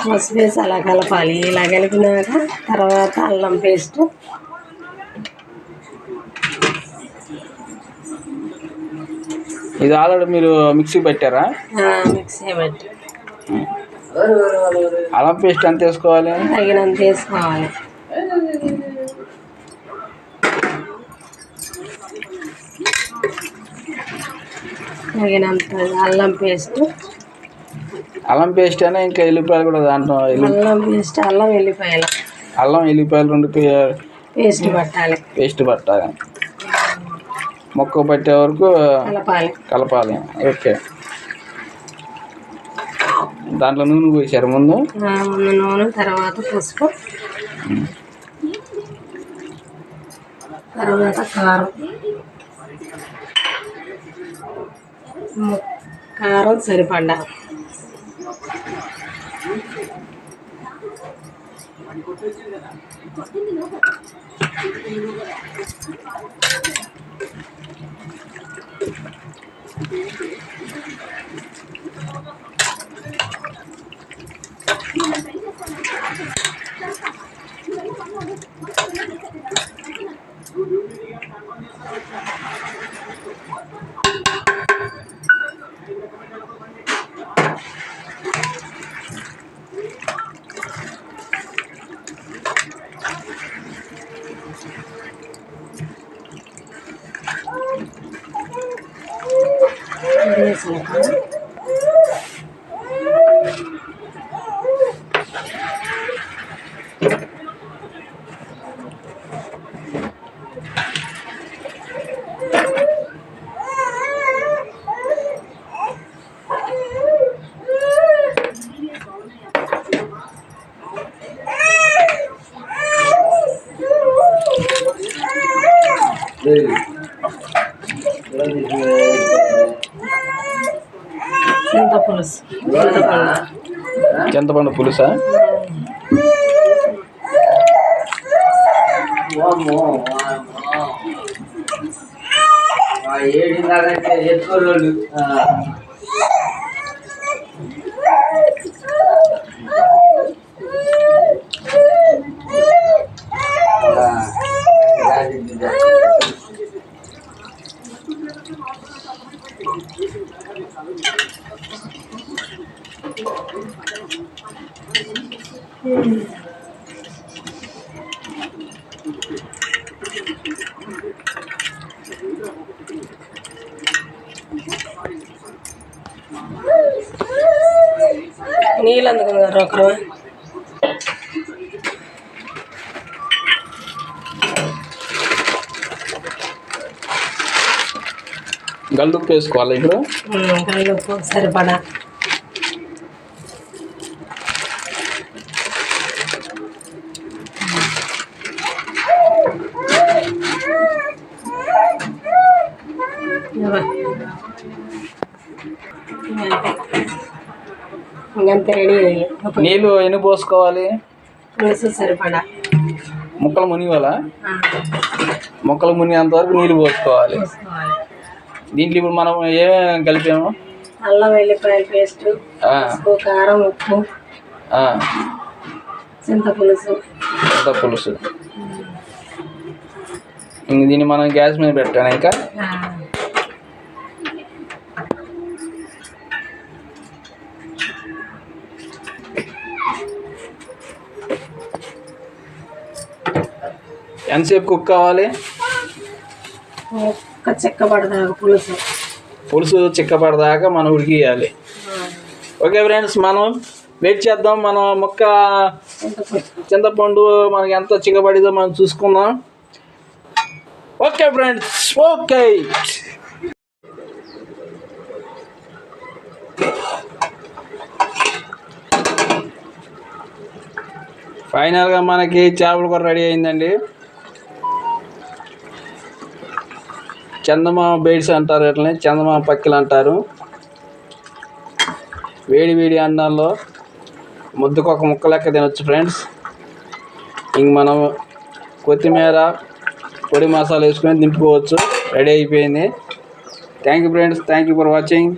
పసుపు వేసి అలా కలపాలి. ఇలా కలిపినాక తర్వాత అల్లం పేస్ట్, ఇది ఆల్రెడీ మీరు మిక్సీ పెట్టారా? మిక్సీ పెట్టి. అల్లం పేస్ట్ ఎంత వేసుకోవాలి? తగినంత వేసుకోవాలి. తగినంత అల్లం పేస్ట్. అల్లం పేస్ట్ అయినా ఇంకా ఎల్లిపాయలు కూడా దాంట్లో. అల్లం పేస్ట్, అల్లం ఎల్లిపాయలు. అల్లం ఎల్లిపాయలు 2 పేస్ట్ పట్టాలి. పేస్ట్ పట్టాలి. మొక్క పట్టే వరకు కలపాలి. ఓకే. దాంట్లో నూనె పోసారు ముందు? నూనె, తర్వాత పసుపు, తర్వాత కారం సరిపడ్డా. చింతపండు పులుసా? నీళ్ళు అందుకున్నారు ఒకరు. గల్లుప్పు వేసుకోవాలి ఇప్పుడు. గల్లుప్పు సరిపడా. ఇంకంతే రెడీ. నీళ్ళు ఎన్ని పోసుకోవాలి? పులుసు సరిపడా. ముక్కలు మునివాలా? ముక్కలు మునిగేంత వరకు నీళ్ళు పోసుకోవాలి. దీంట్లో ఇప్పుడు మనం ఏమేమి కలిపాము? అల్లం వెల్లిపాయల పేస్ట్, పసుపు, కారం, ఉప్పు, చింతపులుసు. ఇంక దీన్ని మనం గ్యాస్ మీద పెట్టాను. ఇంకా ఎంతసేపు కుక్ కావాలి? చిక్కబడదాకా పులుసు చిక్కబడదాకా మనం ఉడికియాలి. ఓకే ఫ్రెండ్స్, మనం వెయిట్ చేద్దాం. మనం మొక్క చింతపండు మనకి ఎంత చిక్కబడిదో మనం చూసుకుందాం. Okay friends, okay. ఫైనల్గా మనకి చేపల కూర రెడీ అయిందండి. చందమామ బెయిడ్స్ అంటారు, ఇట్లనే చందమామ పక్కిలు అంటారు. వేడి వేడి అన్నాల్లో ముద్దకు ఒక ముక్క లెక్క తినొచ్చు ఫ్రెండ్స్. ఇంక మనం కొత్తిమీర, పొడి మసాలా వేసుకొని దింపుకోవచ్చు. రెడీ అయిపోయింది. Thank you friends, thank you for watching.